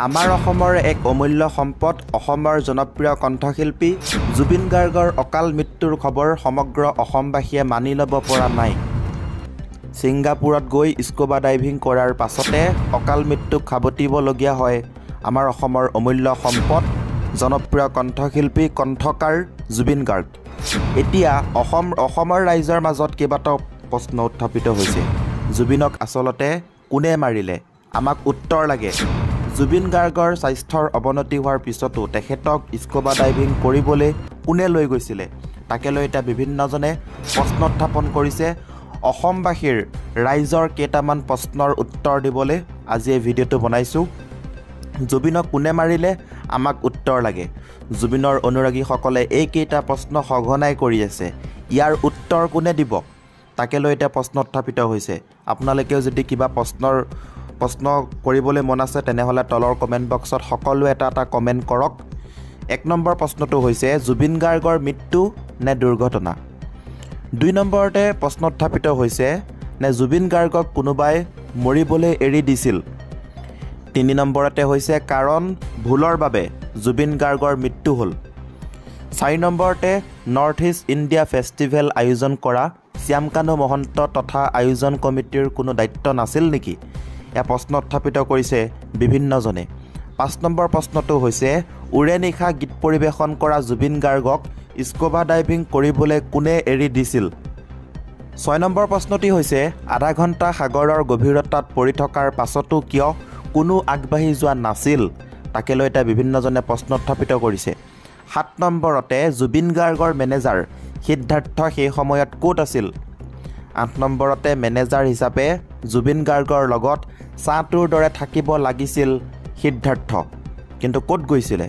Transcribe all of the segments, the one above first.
আমাৰ অসমৰ এক অমূল্য সম্পদ অসমৰ জনপ্ৰিয় কণ্ঠশিল্পী জুবিন গাৰ্গৰ অকাল মৃত্যুৰ খবৰ সমগ্ৰ অসমবাসীয়ে মানি ল'ব পৰা নাই। ছিংগাপুৰত গৈ স্কুবা ডাইভিং কৰাৰ পাছতে অকাল মৃত্যুক সাৱটিবলগীয়া হয় আমাৰ অসমৰ অমূল্য সম্পদ জনপ্ৰিয় কণ্ঠশিল্পী কণ্ঠকাৰ জুবিন গাৰ্গ। এতিয়া অসমৰ ৰাইজৰ মাজত কেইবাটাও প্ৰশ্ন উত্থাপিত হৈছে। জুবিনক আচলতে কোনে মাৰিলে? আমাক উত্তৰ লাগে। জুবিন গাৰ্গৰ স্বাস্থ্যৰ অৱনতি হোৱাৰ পিছতো তেখেতক স্কুবা ডাইভিং কৰিবলৈ কোনে লৈ গৈছিলে? তাকে লৈ এতিয়া বিভিন্নজনে প্ৰশ্ন উত্থাপন কৰিছে। অসমবাসীৰ ৰাইজৰ কেইটামান প্ৰশ্নৰ উত্তৰ দিবলৈ আজি এই ভিডিঅ'টো বনাইছোঁ। জুবিনক কোনে মাৰিলে? আমাক উত্তৰ লাগে। জুবিনৰ অনুৰাগীসকলে এইকেইটা প্ৰশ্ন সঘনাই কৰি আছে। ইয়াৰ উত্তৰ কোনে দিব? তাকে লৈ এতিয়া প্ৰশ্ন উত্থাপিত হৈছে। আপোনালোকেও যদি কিবা প্ৰশ্ন কৰিবলৈ মন আছে তেনেহ'লে তলৰ কমেণ্ট বক্সত সকলোৱে এটা কমেণ্ট কৰক। 1 নম্বৰ প্ৰশ্নটো হৈছে জুবিন গাৰ্গৰ মৃত্যু নে দুৰ্ঘটনা? 2 নম্বৰতে প্ৰশ্ন উত্থাপিত হৈছে নে জুবিন গাৰ্গক কোনোবাই মৰিবলৈ এৰি দিছিল? 3 নম্বৰতে হৈছে কাৰণ ভুলৰ বাবে জুবিন গাৰ্গৰ মৃত্যু হ'ল। 4 নম্বৰতে নৰ্থ ইষ্ট ইণ্ডিয়া ফেষ্টিভেল আয়োজন কৰা শ্যামকানু মহন্ত তথা আয়োজন কমিটিৰ কোনো দায়িত্ব নাছিল নেকি? এয়া প্ৰশ্ন উত্থাপিত কৰিছে বিভিন্নজনে। 5 নম্বৰ প্ৰশ্নটো হৈছে উৰে নিশা গীত পৰিৱেশন কৰা জুবিন গাৰ্গক স্কুবা ডাইভিং কৰিবলৈ কোনে এৰি দিছিল? 6 নম্বৰ প্ৰশ্নটি হৈছে আধা ঘণ্টা সাগৰৰ গভীৰতাত পৰি থকাৰ পাছতো কিয় কোনো আগবাঢ়ি যোৱা নাছিল? তাকে লৈ এতিয়া বিভিন্নজনে প্ৰশ্ন উত্থাপিত কৰিছে। 7 নম্বৰতে জুবিন গাৰ্গৰ মেনেজাৰ সিদ্ধাৰ্থ সেই সময়ত ক'ত আছিল? 8 নম্বৰতে মেনেজাৰ হিচাপে জুবিন গাৰ্গৰ লগত চাহটোৰ দৰে থাকিব লাগিছিল সিদ্ধাৰ্থ, কিন্তু ক'ত গৈছিলে?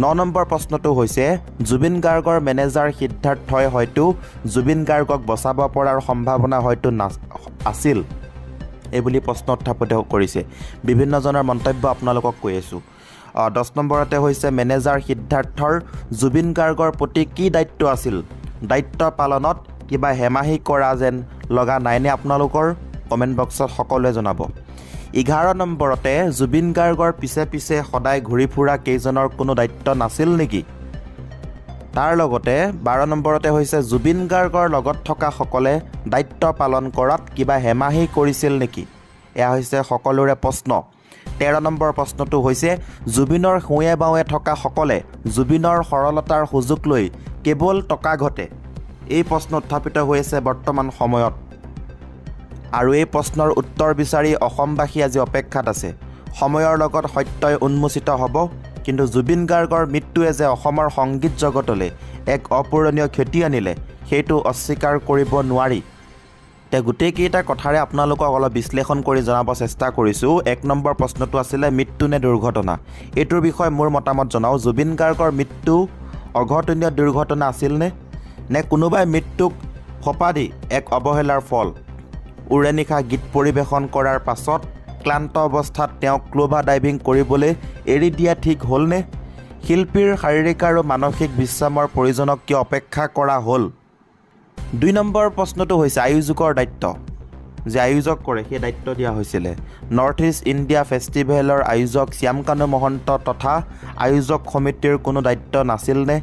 9 নম্বৰ প্ৰশ্নটো হৈছে জুবিন গাৰ্গৰ মেনেজাৰ সিদ্ধাৰ্থই হয়তো জুবিন গাৰ্গক বচাব পৰাৰ সম্ভাৱনা হয়তো আছিল এইবুলি প্ৰশ্ন উত্থাপিত কৰিছে। বিভিন্নজনৰ মন্তব্য আপোনালোকক কৈ আছোঁ। 10 নম্বৰতে হৈছে মেনেজাৰ সিদ্ধাৰ্থৰ জুবিন গাৰ্গৰ প্ৰতি কি দায়িত্ব আছিল? দায়িত্ব পালনত কিবা হেমাহি কৰা যেন লগা নাইনে আপোনালোকৰ? কমেণ্ট বক্সত সকলোৱে জনাব। 11 নম্বৰতে জুবিন গাৰ্গৰ পিছে পিছে সদায় ঘূৰি ফুৰা কেইজনৰ কোনো দায়িত্ব নাছিল নেকি? তাৰ লগতে 12 নম্বৰতে হৈছে জুবিন গাৰ্গৰ লগত থকা সকলে দায়িত্ব পালন কৰাত কিবা হেমাহি কৰিছিল নেকি? এয়া হৈছে সকলোৰে প্ৰশ্ন। 13 নম্বৰ প্ৰশ্নটো হৈছে জুবিনৰ সোঁৱে বাওঁৱে থকা সকলে জুবিনৰ সৰলতাৰ সুযোগ লৈ কেৱল টকা ঘটে। এই প্ৰশ্ন উত্থাপিত হৈ আছে বৰ্তমান সময়ত আৰু এই প্ৰশ্নৰ উত্তৰ বিচাৰি অসমবাসী আজি অপেক্ষাত আছে। সময়ৰ লগত সত্যই উন্মোচিত হ'ব, কিন্তু জুবিন গাৰ্গৰ মৃত্যুৱে যে অসমৰ সংগীত জগতলৈ এক অপূৰণীয় ক্ষতি আনিলে সেইটো অস্বীকাৰ কৰিব নোৱাৰি। এতিয়া গোটেইকেইটা কথাৰে আপোনালোকক অলপ বিশ্লেষণ কৰি জনাব চেষ্টা কৰিছোঁ। 1 নম্বৰ প্ৰশ্নটো আছিলে মৃত্যু নে দুৰ্ঘটনা? এইটোৰ বিষয়ে মোৰ মতামত জনাওঁ। জুবিন গাৰ্গৰ মৃত্যু অঘটনীয় দুৰ্ঘটনা আছিলনে নে কোনোবাই মৃত্যুক সঁপা দি এক অৱহেলাৰ ফল? উৰে নিশা গীত পৰিৱেশন কৰাৰ পাছত ক্লান্ত অৱস্থাত তেওঁক স্কুবা ডাইভিং কৰিবলৈ এৰি দিয়া ঠিক হ'লনে? শিল্পীৰ শাৰীৰিক আৰু মানসিক বিশ্ৰামৰ প্ৰয়োজনক কিয় অপেক্ষা কৰা হ'ল? 2 নম্বৰ প্ৰশ্নটো হৈছে আয়োজকৰ দায়িত্ব। যে আয়োজক কৰে সেই দায়িত্ব দিয়া হৈছিলে। নৰ্থ ইষ্ট ইণ্ডিয়া ফেষ্টিভেলৰ আয়োজক শ্যামকানু মহন্ত তথা আয়োজক সমিতিৰ কোনো দায়িত্ব নাছিলনে?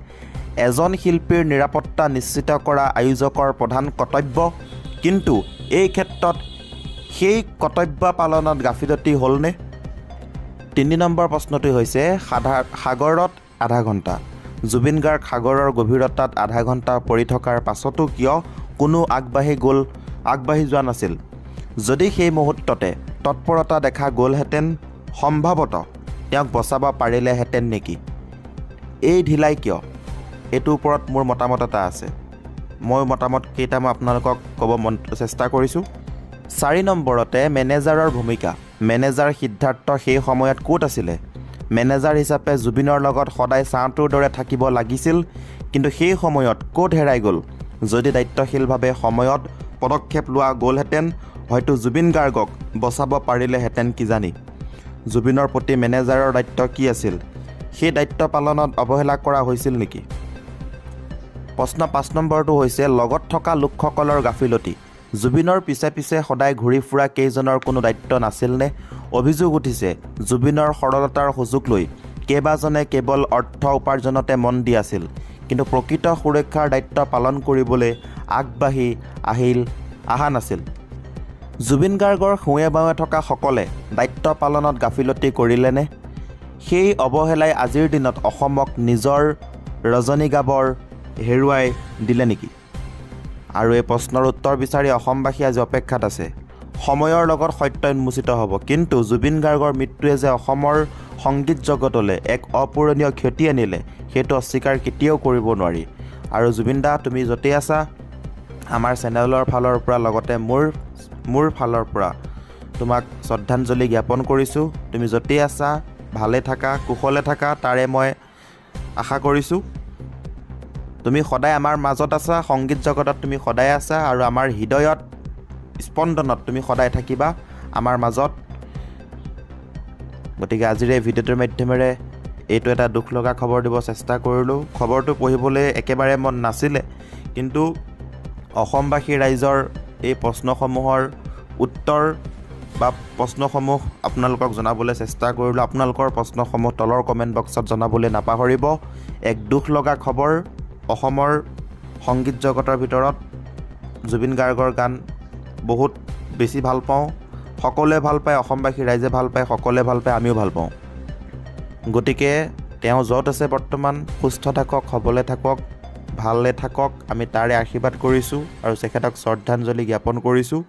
এজন শিল্পীৰ নিৰাপত্তা নিশ্চিত কৰা আয়োজকৰ প্ৰধান কৰ্তব্য, কিন্তু এই ক্ষেত্ৰত সেই কৰ্তব্য পালনত গাফিলতি হ'লনে? 3 নম্বৰ প্ৰশ্নটো হৈছে সাগৰত আধা ঘণ্টা। জুবিন গাৰ্গ সাগৰৰ গভীৰতাত আধা ঘণ্টা পৰি থকাৰ পাছতো কিয় কোনো আগবাঢ়ি যোৱা নাছিল? যদি সেই মুহূৰ্ততে তৎপৰতা দেখা গ'লহেঁতেন সম্ভৱতঃ তেওঁক বচাব পাৰিলেহেঁতেন নেকি? এই ঢিলাই কিয়? এইটোৰ ওপৰত মোৰ মতামত এটা আছে। মই আপোনালোকক ক'ব চেষ্টা কৰিছোঁ। 4 নম্বৰতে মেনেজাৰৰ ভূমিকা। মেনেজাৰ সিদ্ধাৰ্থ সেই সময়ত ক'ত আছিলে? মেনেজাৰ হিচাপে জুবিনৰ লগত সদায় চাহটোৰ দৰে থাকিব লাগিছিল, কিন্তু সেই সময়ত ক'ত হেৰাই গ'ল? যদি দায়িত্বশীলভাৱে সময়ত পদক্ষেপ লোৱা গ'লহেঁতেন হয়তো জুবিন গাৰ্গক বচাব পাৰিলেহেঁতেন কিজানি। জুবিনৰ প্ৰতি মেনেজাৰৰ দায়িত্ব কি আছিল? সেই দায়িত্ব পালনত অৱহেলা কৰা হৈছিল নেকি? প্ৰশ্ন 5 নম্বৰটো হৈছে লগত থকা লোকসকলৰ গাফিলতি। জুবিনৰ পিছে পিছে সদায় ঘূৰি ফুৰা কেইজনৰ কোনো দায়িত্ব নাছিলনে? অভিযোগ উঠিছে জুবিনৰ সৰলতাৰ সুযোগ লৈ কেইবাজনে কেৱল অৰ্থ উপাৰ্জনতে মন দি আছিল, কিন্তু প্ৰকৃত সুৰক্ষাৰ দায়িত্ব পালন কৰিবলৈ আগবাঢ়ি অহা নাছিল। জুবিন গাৰ্গৰ সোঁৱে বাৱে থকা সকলে দায়িত্ব পালনত গাফিলতি কৰিলেনে? সেই অৱহেলাই আজিৰ দিনত অসমক নিজৰ ৰজনীগাবৰ হেৰুৱাই দিলে নেকি? আৰু এই প্ৰশ্নৰ উত্তৰ বিচাৰি অসমবাসী আজি অপেক্ষাত আছে। সময়ৰ লগত সত্য উন্মোচিত হ'ব, কিন্তু জুবিন গাৰ্গৰ মৃত্যুৱে যে অসমৰ সংগীত জগতলৈ এক অপূৰণীয় ক্ষতি আনিলে সেইটো অস্বীকাৰ কেতিয়াও কৰিব নোৱাৰি। আৰু জুবিন দা, তুমি য'তেই আছা, আমাৰ চেনেলৰ ফালৰ পৰা লগতে মোৰ ফালৰ পৰা তোমাক শ্ৰদ্ধাঞ্জলি জ্ঞাপন কৰিছোঁ। তুমি য'তেই আছা ভালে থাকা, কুশলে থাকা, তাৰে মই আশা কৰিছোঁ। তুমি সদায় আমাৰ মাজত আছা, সংগীত জগতত তুমি সদায় আছা, আৰু আমাৰ হৃদয়ত স্পন্দনত তুমি সদায় থাকিবা আমাৰ মাজত। গতিকে আজিৰ এই ভিডিঅ'টোৰ মাধ্যমেৰে এইটো এটা দুখ লগা খবৰ দিব চেষ্টা কৰিলোঁ। খবৰটো পঢ়িবলৈ একেবাৰে মন নাছিলে, কিন্তু অসমবাসী ৰাইজৰ এই প্ৰশ্নসমূহৰ উত্তৰ বা প্ৰশ্নসমূহ আপোনালোকক জনাবলৈ চেষ্টা কৰিলোঁ। আপোনালোকৰ প্ৰশ্নসমূহ তলৰ কমেণ্ট বক্সত জনাবলৈ নাপাহৰিব। এক দুখ লগা খবৰ। অসমৰ সংগীত জগতৰ ভিতৰত জুবিন গাৰ্গৰ গান বহুত বেছি ভাল পাওঁ, সকলোৱে ভাল পায়, অসমবাসী ৰাইজে ভাল পায়, সকলোৱে ভাল পায়, আমিও ভাল পাওঁ। গতিকে তেওঁ য'ত আছে বৰ্তমান সুস্থ থাকক, সবলে থাকক, ভালে থাকক, আমি তাৰে আশীৰ্বাদ কৰিছোঁ আৰু তেখেতক শ্ৰদ্ধাঞ্জলি জ্ঞাপন কৰিছোঁ।